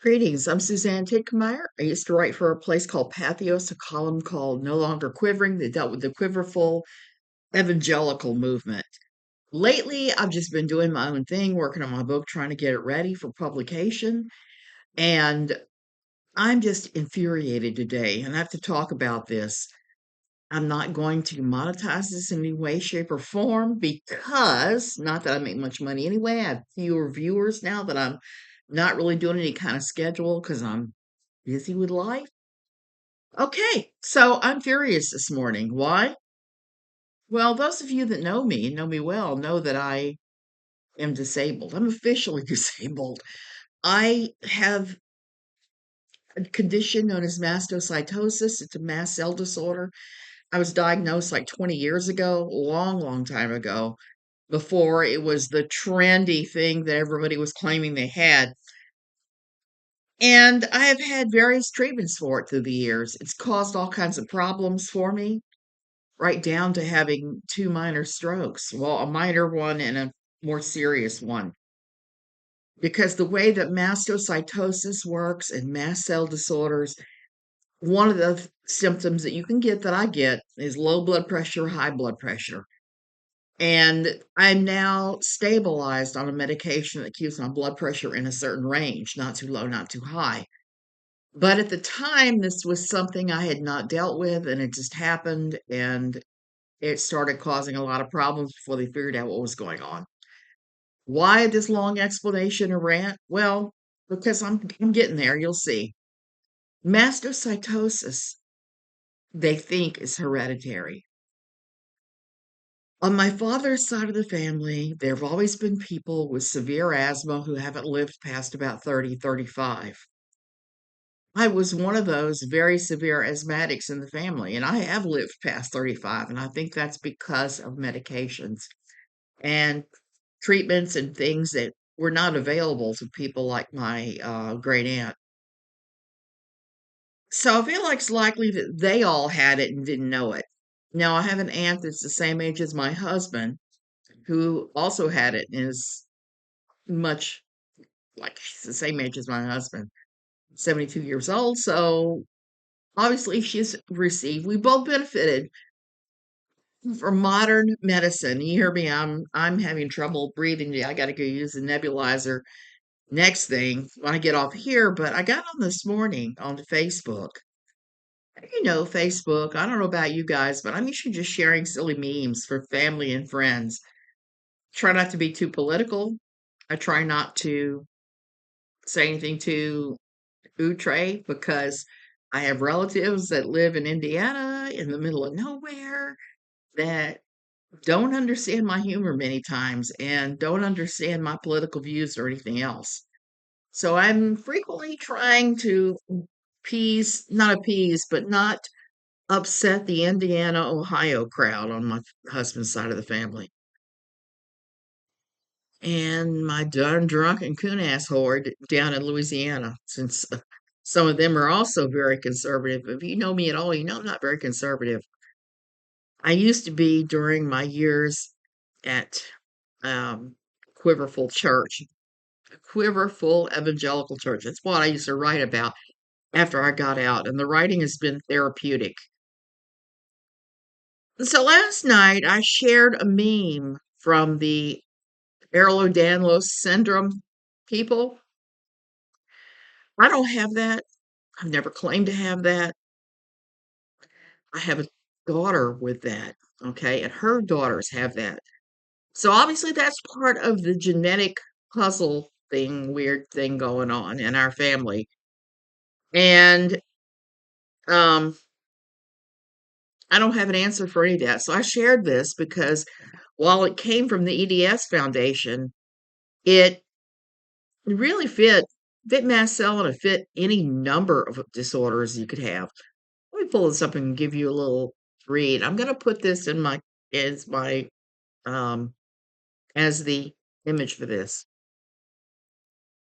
Greetings. I'm Suzanne Tidkemeyer. I used to write for a place called Pathos, a column called No Longer Quivering that dealt with the quiverful evangelical movement. Lately, I've just been doing my own thing, working on my book, trying to get it ready for publication. And I'm just infuriated today, and I have to talk about this. I'm not going to monetize this in any way, shape, or form because, not that I make much money anyway, I have fewer viewers now that I'm not really doing any kind of schedule because I'm busy with life. Okay, so I'm furious this morning. Why? Well, those of you that know me well, know that I am disabled. I'm officially disabled. I have a condition known as mastocytosis. It's a mast cell disorder. I was diagnosed like 20 years ago, long, long time ago, before it was the trendy thing that everybody was claiming they had. And I have had various treatments for it through the years. It's caused all kinds of problems for me, right down to having two minor strokes. Well, a minor one and a more serious one. Because the way that mastocytosis works and mast cell disorders, one of the symptoms that you can get that I get is low blood pressure, high blood pressure. And I'm now stabilized on a medication that keeps my blood pressure in a certain range, not too low, not too high. But at the time, this was something I had not dealt with, and it just happened, and it started causing a lot of problems before they figured out what was going on. Why this long explanation or rant? Well, because I'm getting there, you'll see. Mastocytosis, they think, is hereditary. On my father's side of the family, there have always been people with severe asthma who haven't lived past about 30, 35. I was one of those very severe asthmatics in the family, and I have lived past 35, and I think that's because of medications and treatments and things that were not available to people like my great aunt. So I feel like it's likely that they all had it and didn't know it. Now, I have an aunt that's the same age as my husband who also had it and is much like she's the same age as my husband, 72 years old. So obviously she's received, we both benefited from modern medicine. You hear me, I'm having trouble breathing. I got to go use a nebulizer next thing when I get off here, but I got on this morning on Facebook. Facebook. I don't know about you guys, but I'm usually just sharing silly memes for family and friends. Try not to be too political. I try not to say anything too outre because I have relatives that live in Indiana in the middle of nowhere that don't understand my humor many times and don't understand my political views or anything else. So I'm frequently trying to not appease, but not upset the Indiana, Ohio crowd on my husband's side of the family. And my darn drunken coon ass horde down in Louisiana, since some of them are also very conservative. If you know me at all, you know I'm not very conservative. I used to be during my years at um, Quiverful Church, Quiverful Evangelical Church. That's what I used to write about after I got out, and the writing has been therapeutic. So last night I shared a meme from the Ehlers-Danlos syndrome people. I don't have that. I've never claimed to have that. I have a daughter with that, okay, and her daughters have that. So obviously that's part of the genetic puzzle thing, weird thing going on in our family. And um, I don't have an answer for any of that. So I shared this because while it came from the EDS Foundation, it really fit mast cell and it fit any number of disorders you could have. Let me pull this up and give you a little read. I'm going to put this in my as my um as the image for this.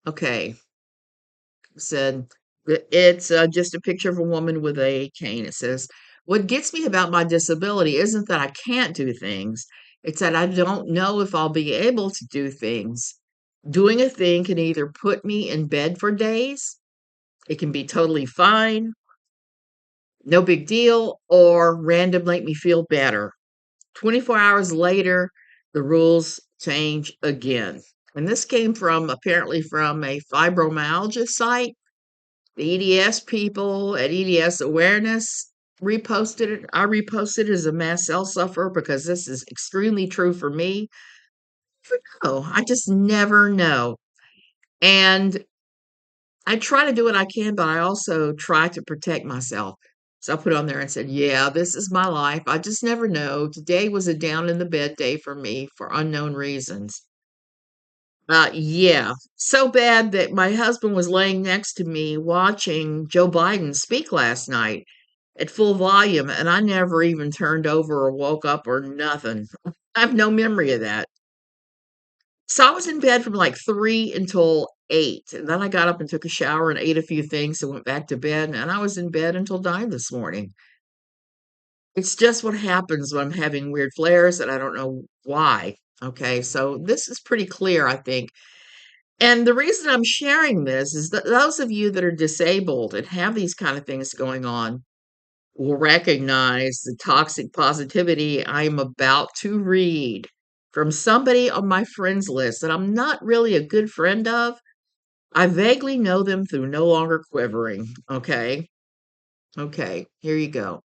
Okay, said it's just a picture of a woman with a cane. It says, "What gets me about my disability isn't that I can't do things; it's that I don't know if I'll be able to do things. Doing a thing can either put me in bed for days, it can be totally fine, no big deal, or random make me feel better. 24 hours later, the rules change again. And this came from apparently from a fibromyalgia site. The EDS people at EDS Awareness reposted it. I reposted it as a mast cell sufferer because this is extremely true for me. Oh, I just never know. And I try to do what I can, but I also try to protect myself. So I put on there and said, yeah, this is my life. I just never know. Today was a down in the bed day for me for unknown reasons. Yeah, so bad that my husband was laying next to me watching Joe Biden speak last night at full volume, and I never even turned over or woke up or nothing. I have no memory of that. So I was in bed from like 3 until 8, and then I got up and took a shower and ate a few things and went back to bed, and I was in bed until 9 this morning. It's just what happens when I'm having weird flares, and I don't know why. Okay, so this is pretty clear, I think. And the reason I'm sharing this is that those of you that are disabled and have these kind of things going on will recognize the toxic positivity I am about to read from somebody on my friends list that I'm not really a good friend of. I vaguely know them through no longer quivering. Okay. Okay. Here you go.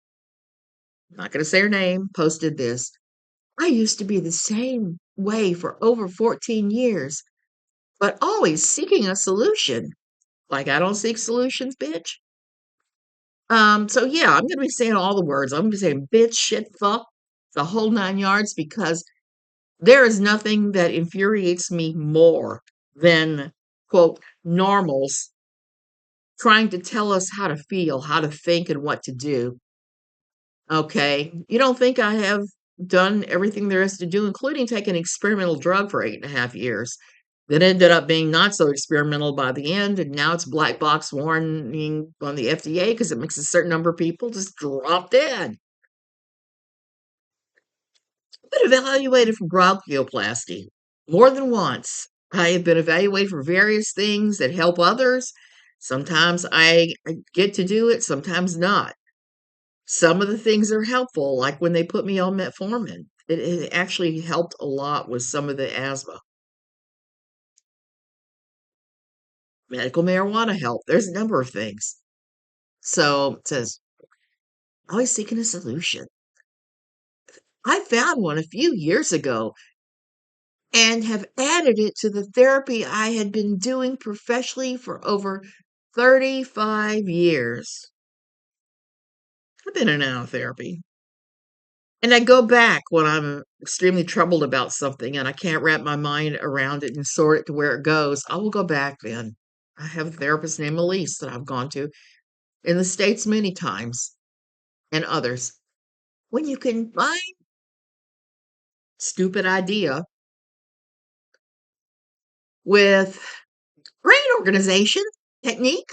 I'm not going to say her name. Posted this. I used to be the same way for over 14 years, but always seeking a solution. Like I don't seek solutions, bitch. So yeah, I'm gonna be saying all the words. I'm gonna be saying bitch, shit, fuck, the whole 9 yards, because there is nothing that infuriates me more than quote normals trying to tell us how to feel, how to think, and what to do. Okay. You don't think I have done everything there is to do, including take an experimental drug for 8.5 years that ended up being not so experimental by the end, and now it's black box warning on the FDA because it makes a certain number of people just drop dead. I've been evaluated for bronchioplasty more than once. I have been evaluated for various things that help others. Sometimes I get to do it, sometimes not. Some of the things are helpful, like when they put me on metformin. It actually helped a lot with some of the asthma. Medical marijuana help. There's a number of things. So it says, always seeking a solution. I found one a few years ago and have added it to the therapy I had been doing professionally for over 35 years. I've been in and out of therapy. And I go back when I'm extremely troubled about something and I can't wrap my mind around it and sort it to where it goes. I will go back then. I have a therapist named Elise that I've gone to in the States many times and others. When you can find stupid idea with great organization, technique,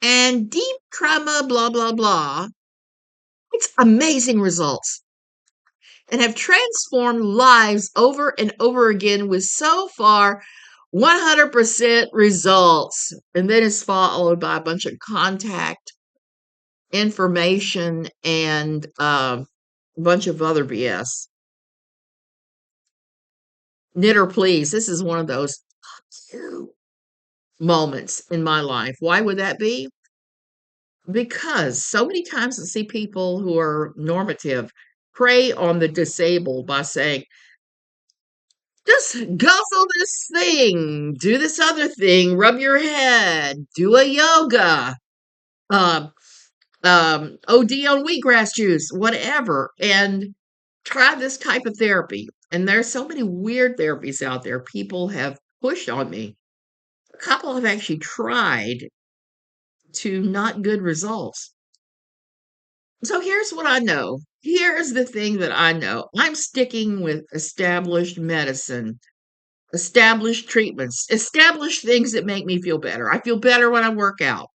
and deep trauma, blah, blah, blah, it's amazing results and have transformed lives over and over again with so far 100% results. And then it's followed by a bunch of contact information and a bunch of other BS. Knit or please. This is one of those moments in my life. Why would that be? Because so many times I see people who are normative prey on the disabled by saying, just guzzle this thing, do this other thing, rub your head, do a yoga, uh, OD on wheatgrass juice, whatever, and try this type of therapy. And there's so many weird therapies out there people have pushed on me. A couple have actually tried to not good results. So here's what I know. Here's the thing that I know. I'm sticking with established medicine, established treatments, established things that make me feel better. I feel better when I work out.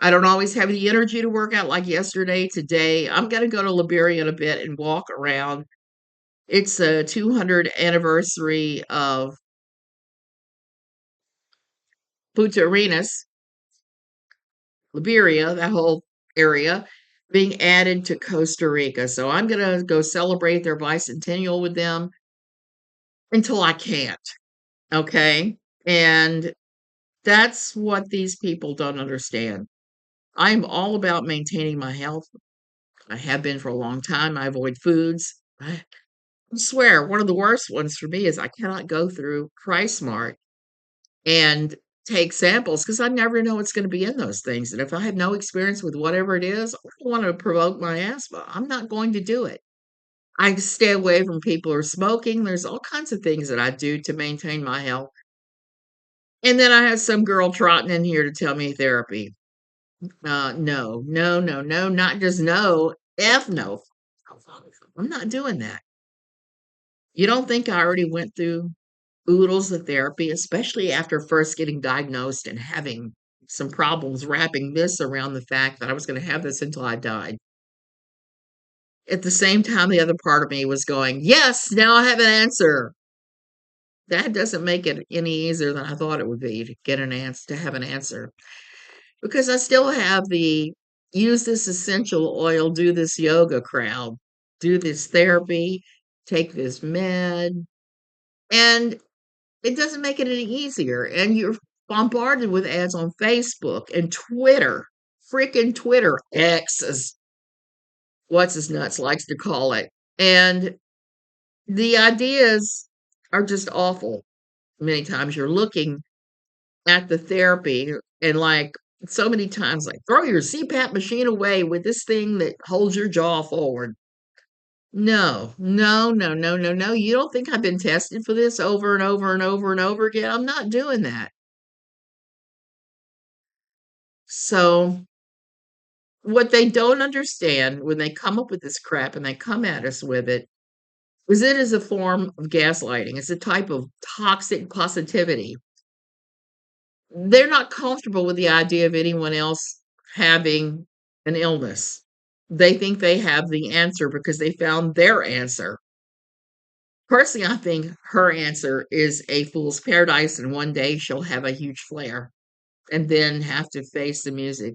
I don't always have the energy to work out like yesterday. Today, I'm going to go to Liberia in a bit and walk around. It's a 200th anniversary of Punta Arenas, Liberia, that whole area, being added to Costa Rica. So I'm going to go celebrate their bicentennial with them until I can't. Okay. And that's what these people don't understand. I'm all about maintaining my health. I have been for a long time. I avoid foods. I swear, one of the worst ones for me is I cannot go through PriceSmart and take samples because I never know what's going to be in those things. And if I have no experience with whatever it is, I don't want to provoke my asthma. I'm not going to do it. I stay away from people who are smoking. There's all kinds of things that I do to maintain my health. And then I have some girl trotting in here to tell me therapy. No, no, no, no, not just no, F no. I'm not doing that. You don't think I already went through oodles of therapy, especially after first getting diagnosed and having some problems wrapping this around the fact that I was going to have this until I died. At the same time, the other part of me was going, yes, now I have an answer. That doesn't make it any easier than I thought it would be to get an answer, to have an answer. Because I still have the use this essential oil, do this yoga crowd, do this therapy, take this med. And it doesn't make it any easier. And you're bombarded with ads on Facebook and Twitter, freaking Twitter, X, as what's his nuts likes to call it. And the ideas are just awful. Many times you're looking at the therapy and like so many times, like throw your CPAP machine away with this thing that holds your jaw forward. No, no, no, no, no, no. You don't think I've been tested for this over and over and over and over again? I'm not doing that. So, what they don't understand when they come up with this crap and they come at us with it is it is a form of gaslighting. It's a type of toxic positivity. They're not comfortable with the idea of anyone else having an illness. They think they have the answer because they found their answer. Personally, I think her answer is a fool's paradise, and one day she'll have a huge flare and then have to face the music.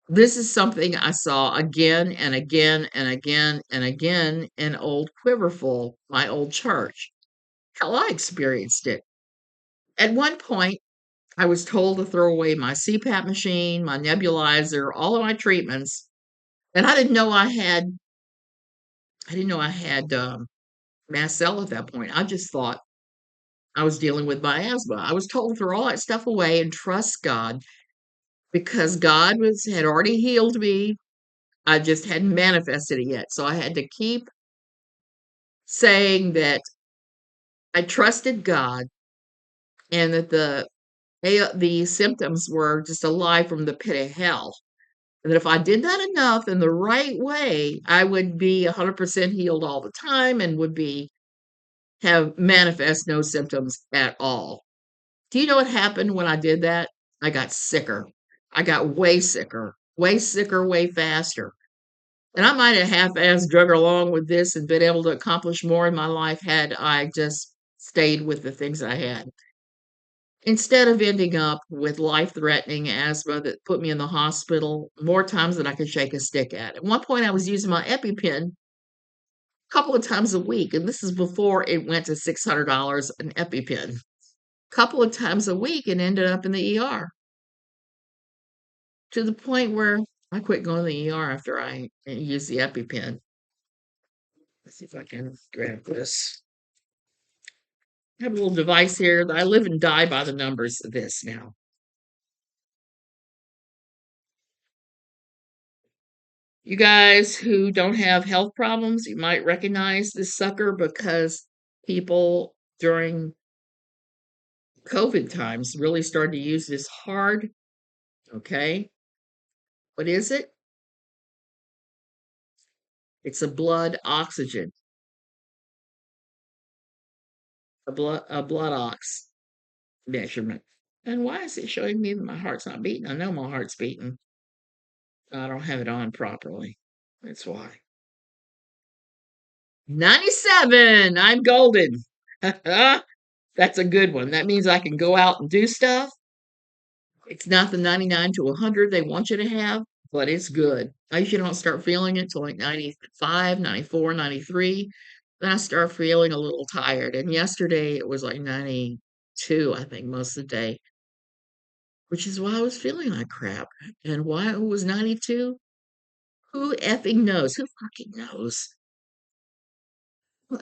This is something I saw again and again and again and again in Old Quiverful, my old church. Hell, I experienced it. At one point, I was told to throw away my CPAP machine, my nebulizer, all of my treatments, and I didn't know I had mast cell at that point. I just thought I was dealing with my asthma. I was told to throw all that stuff away and trust God because God had already healed me. I just hadn't manifested it yet. So I had to keep saying that I trusted God and that the symptoms were just a lie from the pit of hell. And that if I did that enough in the right way, I would be 100% healed all the time and would be have manifest no symptoms at all. Do you know what happened when I did that? I got sicker. I got way sicker, way faster. And I might have half-assed drug along with this and been able to accomplish more in my life had I just stayed with the things I had. Instead of ending up with life-threatening asthma that put me in the hospital more times than I could shake a stick at. At one point, I was using my EpiPen a couple of times a week, and this is before it went to $600 an EpiPen. Couple of times a week and ended up in the ER to the point where I quit going to the ER after I used the EpiPen. Let's see if I can grab this. I have a little device here that I live and die by the numbers of this now. You guys who don't have health problems, you might recognize this sucker because people during COVID times really started to use this hard. Okay. What is it? It's a blood oxygen, a blood ox measurement. And why is it showing me that my heart's not beating? I know my heart's beating. I don't have it on properly. That's why. 97. I'm golden. That's a good one. That means I can go out and do stuff. It's not the 99 to 100 they want you to have, but it's good. I usually don't start feeling it till like 95, 94, 93. Then I start feeling a little tired. And yesterday it was like 92, I think, most of the day, which is why I was feeling like crap. And why it was 92? Who effing knows? Who fucking knows?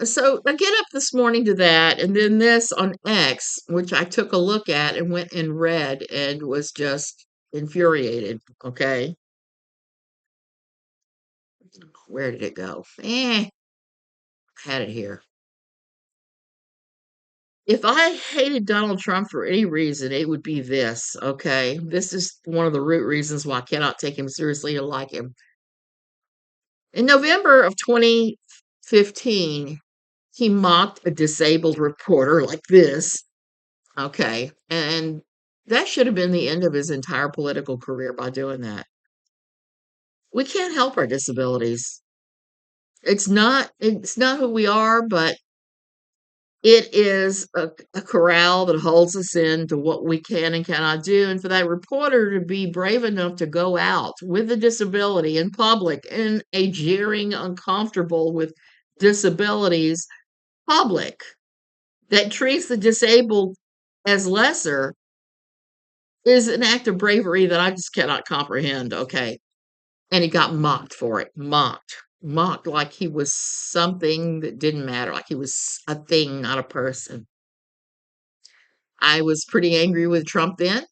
So I get up this morning to that, and then this on X, which I took a look at and went and read and was just infuriated. Okay. Where did it go? Had it here. If I hated Donald Trump for any reason, it would be this. Okay. This is one of the root reasons why I cannot take him seriously or like him. In November of 2015, he mocked a disabled reporter like this. Okay. And that should have been the end of his entire political career by doing that. We can't help our disabilities. It's not who we are, but it is a corral that holds us in to what we can and cannot do. And for that reporter to be brave enough to go out with a disability in public in a jeering, uncomfortable with disabilities public that treats the disabled as lesser is an act of bravery that I just cannot comprehend. Okay. And he got mocked for it. Mocked like he was something that didn't matter, like he was a thing, not a person. I was pretty angry with Trump then.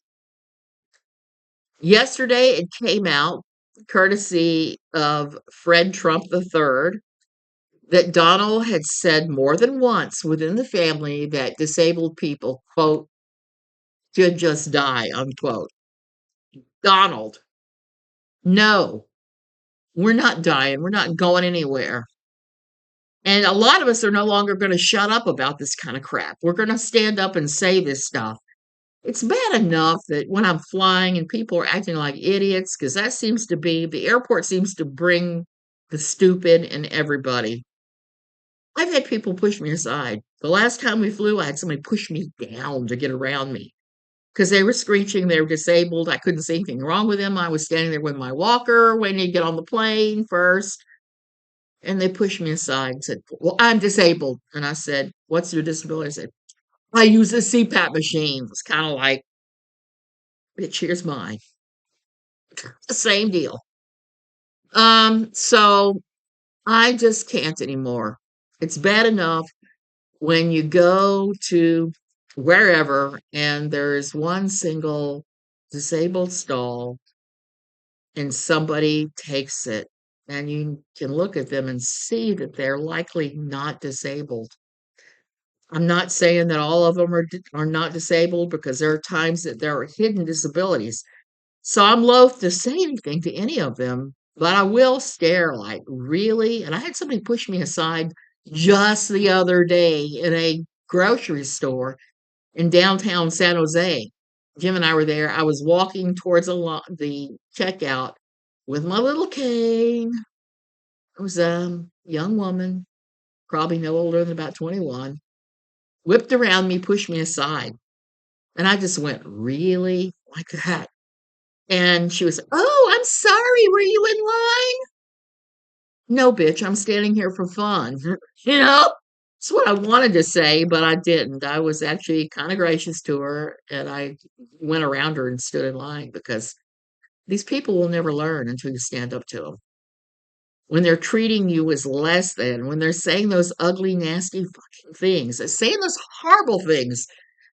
Yesterday, it came out, courtesy of Fred Trump III, that Donald had said more than once within the family that disabled people, quote, should just die, unquote. Donald, no, we're not dying. We're not going anywhere. And a lot of us are no longer going to shut up about this kind of crap. We're going to stand up and say this stuff. It's bad enough that when I'm flying and people are acting like idiots, because that seems to be the airport seems to bring the stupid in everybody. I've had people push me aside. The last time we flew, I had somebody push me down to get around me because they were screeching. They were disabled. I couldn't see anything wrong with them. I was standing there with my walker waiting to get on the plane first. And they pushed me aside and said, well, I'm disabled. And I said, what's your disability? I said, I use a CPAP machine. It's kind of like, bitch, here's mine. The same deal. So I just can't anymore. It's bad enough when you go to wherever and there's one single disabled stall and somebody takes it and you can look at them and see that they're likely not disabled. I'm not saying that all of them are not disabled because there are times that there are hidden disabilities. So I'm loath to say anything to any of them, but I will stare like, really? And I had somebody push me aside just the other day in a grocery store in downtown San Jose. Jim and I were there. I was walking towards the checkout with my little cane. It was a young woman, probably no older than about 21, whipped around me, pushed me aside. And I just went, really? Like that? And she was, oh, I'm sorry. Were you in line? No, bitch, I'm standing here for fun. You know, it's what I wanted to say, but I didn't. I was actually kind of gracious to her and I went around her and stood in line because these people will never learn until you stand up to them. When they're treating you as less than, when they're saying those ugly, nasty fucking things, they're saying those horrible things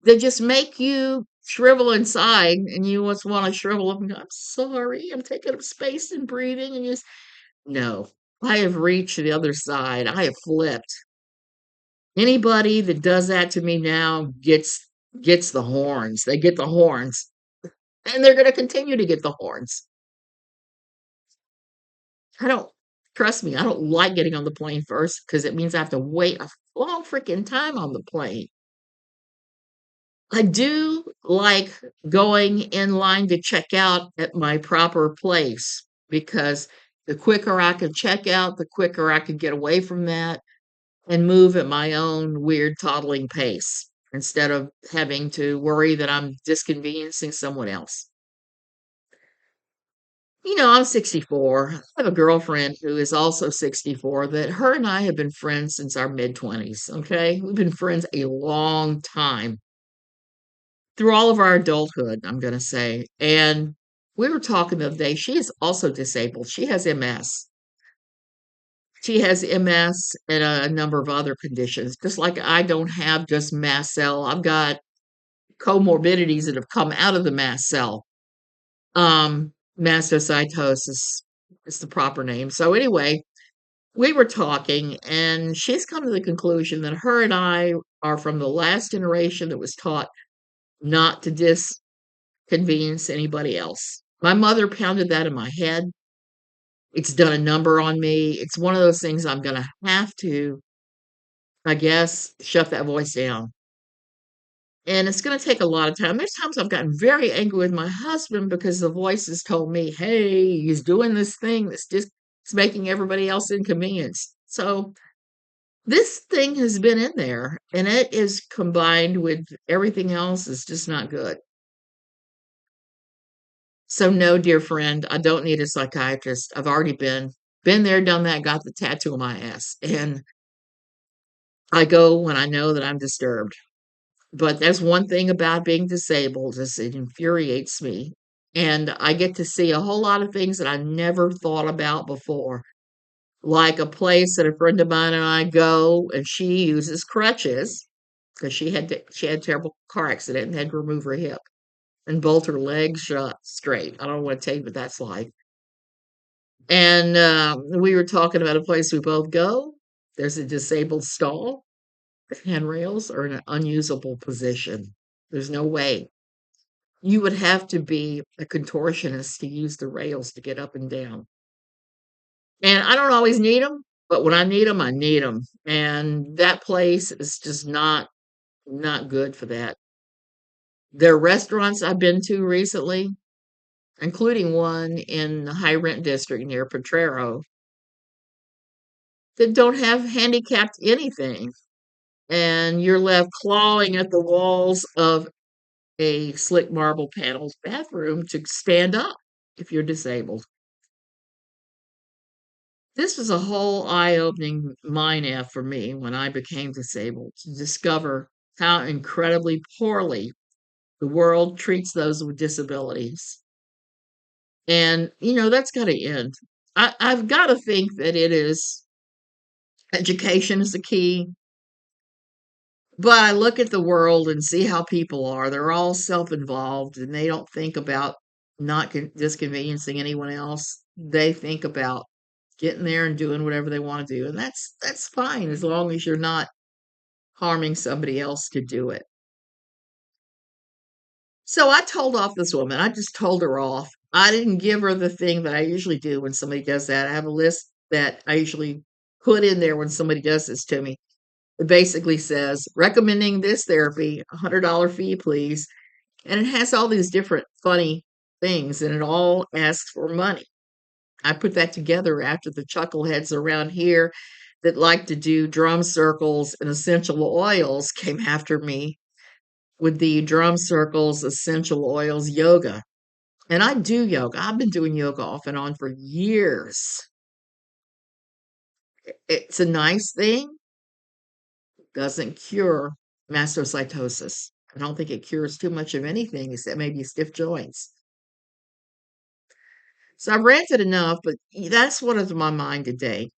that just make you shrivel inside and you just want to shrivel up and go, I'm sorry, I'm taking up space and breathing. And you just, no, I have reached the other side. I have flipped. Anybody that does that to me now gets the horns. They get the horns. And they're going to continue to get the horns. I don't trust me. I don't like getting on the plane first because it means I have to wait a long freaking time on the plane. I do like going in line to check out at my proper place because the quicker I can check out, the quicker I can get away from that and move at my own weird toddling pace. instead of having to worry that I'm disconveniencing someone else. I'm 64. I have a girlfriend who is also 64 that her and I have been friends since our mid-20s, okay? We've been friends a long time through all of our adulthood, I'm going to say. And we were talking the other day. She is also disabled. She has MS. She has MS and a number of other conditions. Just like I don't have just mast cell, I've got comorbidities that have come out of the mast cell. Mastocytosis is the proper name. So anyway, we were talking, and she's come to the conclusion that her and I are from the last generation that was taught not to disconvenience anybody else. My mother pounded that in my head. It's done a number on me. It's one of those things I'm going to have to, I guess, shut that voice down. And it's going to take a lot of time. There's times I've gotten very angry with my husband because the voices told me, hey, he's doing this thing that's just it's making everybody else inconvenienced. So this thing has been in there and it is combined with everything else is just not good. So no, dear friend, I don't need a psychiatrist. I've already been there, done that, got the tattoo on my ass. And I go when I know that I'm disturbed. But that's one thing about being disabled is it infuriates me. And I get to see a whole lot of things that I never thought about before. Like a place that a friend of mine and I go, and she uses crutches because she had a terrible car accident and had to remove her hip and bolt her legs shut straight. I don't want to tell you what that's like. And we were talking about a place we both go. There's a disabled stall. The handrails are in an unusable position. There's no way. You would have to be a contortionist to use the rails to get up and down. And I don't always need them, but when I need them, I need them. And that place is just not good for that. There are restaurants I've been to recently, including one in the high rent district near Potrero, that don't have handicapped anything. And you're left clawing at the walls of a slick marble paneled bathroom to stand up if you're disabled. This was a whole eye-opening mind F for me when I became disabled to discover how incredibly poorly the world treats those with disabilities. And, that's got to end. I've got to think that it is education is the key. But I look at the world and see how people are. They're all self-involved and they don't think about not disconveniencing anyone else. They think about getting there and doing whatever they want to do. And that's fine as long as you're not harming somebody else to do it. So I told off this woman. I just told her off. I didn't give her the thing that I usually do when somebody does that. I have a list that I usually put in there when somebody does this to me. It basically says, recommending this therapy, $100 fee, please. And it has all these different funny things, and it all asks for money. I put that together after the chuckleheads around here that like to do drum circles and essential oils came after me with the drum circles, essential oils, yoga. And I do yoga. I've been doing yoga off and on for years. It's a nice thing, doesn't cure mastocytosis. I don't think it cures too much of anything except maybe stiff joints. So I've ranted enough, but that's what is on my mind today.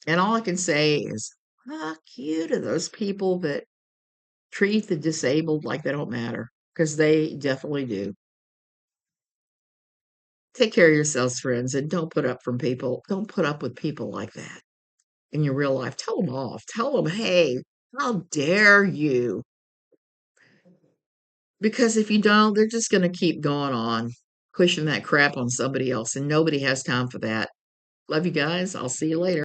And all I can say is, fuck you to those people that treat the disabled like they don't matter, because they definitely do. Take care of yourselves, friends, and don't put up with people like that in your real life. Tell them off. Tell them, hey, how dare you? Because if you don't, they're just going to keep going on, pushing that crap on somebody else, and nobody has time for that. Love you guys. I'll see you later.